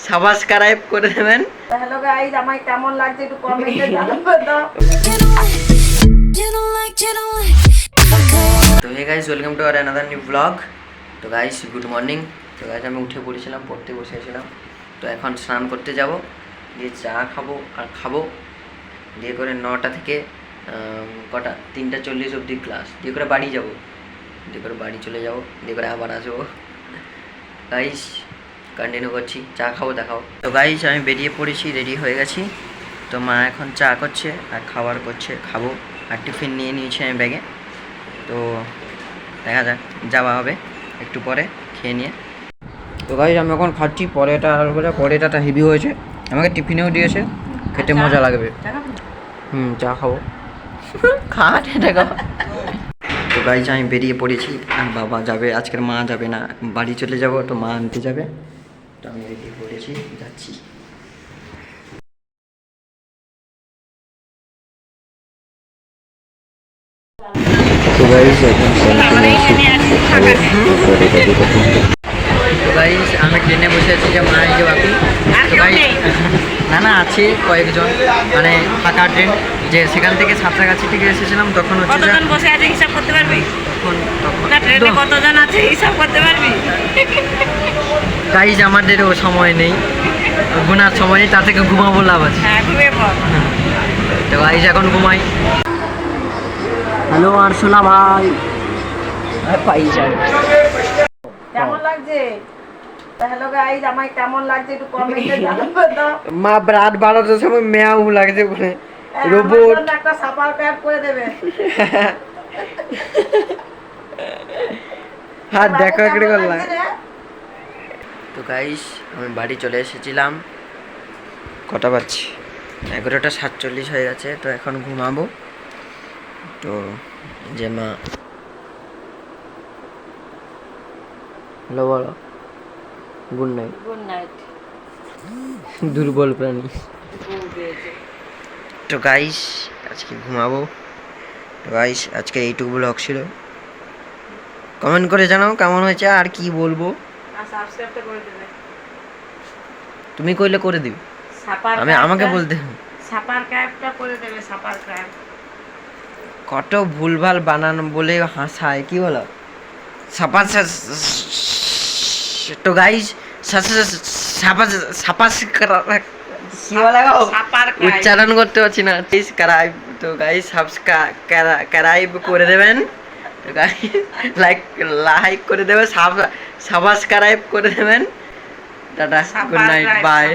Subscribe করে দেবেন। Hello guys, আমায় কেমন লাগছে একটু কমেন্টে জানাবে তো। তো hey guys, welcome to our another new vlog. তো গাইস গুড মর্নিং। তো গাইস আমি উঠে পড়েছিলাম, পড়তে বসেছিলাম। তো এখন স্নান করতে যাব, দিয়ে চা খাবো আর খাবো, দিয়ে করে 9টা থেকে কটা 3:40 অবধি ক্লাস, দিয়ে করে বাড়ি যাব, দিয়ে করে বাড়ি চলে যাব, দিয়ে করে আবার আসবো। গাইস কন্টিনিউ করছি, চা খাবো দেখাও। তো গাইস আমি বেরিয়ে পড়েছি, রেডি হয়ে গেছি। তো মা এখন চা করছে আর খাবার করছে, খাবো। আর টিফিন নিয়ে নিয়েছি আমি ব্যাগে। তো দেখা যাক, যাওয়া হবে একটু পরে খেয়ে নিয়ে। তো গাইস আমি এখন খাচ্ছি পরেটা, আর পরেটাটা হেভি হয়েছে, আমাকে টিফিনেও দিয়েছে, খেতে মজা লাগবে। চা খাবো। খাট এটা খাবো। তো গাইস আমি বেরিয়ে পড়েছি, আর বাবা যাবে, আজকের মা যাবে না, বাড়ি চলে যাব, তো মা আনতে যাবে। তো আমি বেরিয়ে পড়েছি, যাচ্ছি। তো গাইস আমি ট্রেনে বসে আছি, যে মা এই যে বাকি। তো গাইস না না আছে কয়েকজন, মানে ফাঁকা ট্রেন, যে সেখান থেকে সাঁতরাগাছি থেকে এসেছিলাম, তখন হচ্ছে কতজন বসে আছে হিসাব করতে পারবি? না ট্রেনে কতজন আছে হিসাব করতে পারবি? গাইস আমাদেরও সময় নেই, ঘুমার সময় নেই, তার থেকে ঘুমাবো লাভ আছে। হ্যাঁ ঘুমিয়ে পড়। তো গাইস এখন ঘুমাই। হ্যালো আরশোলা ভাই, কেমন লাগছে? হ্যালো গাইস, আমায় কেমন লাগছে একটু কমেন্টে জানাবে তো। মা রাত 12টার সময় ম্যাও লাগছে ওখানে রোবট। আমার জন্য একটা সাপার ক্যাপ করে দেবে। হ্যাঁ দেখো একটু কেমন করলাম। লাগছে রে? তো গাইস আমি বাড়ি চলে এসেছিলাম, কটা বাজছে 11:47 হয়ে গেছে। তো এখন ঘুমাবো। তো যে মা হ্যালো বলো, গুড নাইট। Good night. দুর্বল প্রাণী। তো গাইস আজকে ঘুমাবো। তো গাইস আজকে এইটুকু ব্লগ ছিল, কমেন্ট করে জানাও কেমন হয়েছে আর কি বলবো। আর সাবস্ক্রাইবটা করে দেবে। তুমি কইলে করে দিবি, সাপার আমি আমাকে বলতে সাপার ক্যাপটা করে দেবে, সাপার ক্যাপ। কত ভুলভাল বানানো বলে হাসায়, কি বলো সাপা। তো গাইস উচ্চারণ করতে পারছি না, তো গাইস সাবস্ক্রাইব করে দেবেন, লাইক করে দেবেন, সাবস্ক্রাইব করে দেবেন। টাটা, গুড নাইট, বাই।